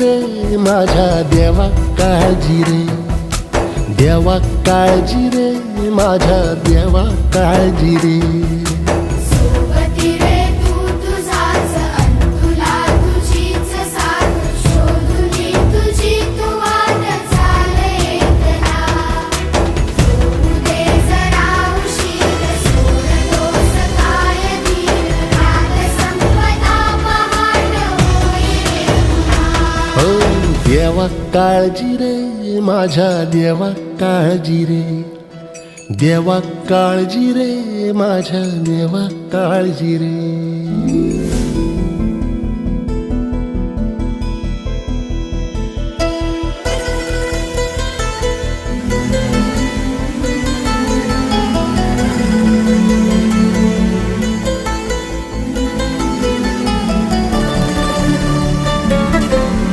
रे माझ्या देवा काळजी रे, देवा काळजी रे माझ्या देवा काळजी रे. सोबती रे तू तुझाच अंतुला तुझीच साथ, शोधुनी तुझी तू वाट चाल एकला. होऊ दे जरा उशीर, सोड दोष काय धीर, रात संपदा पहाट होई रे पुन्हा. हो देवा काळजी रे माझ्या देवा काळजी रे, देवा काळजी रे माझ्या देवा काळजी रे.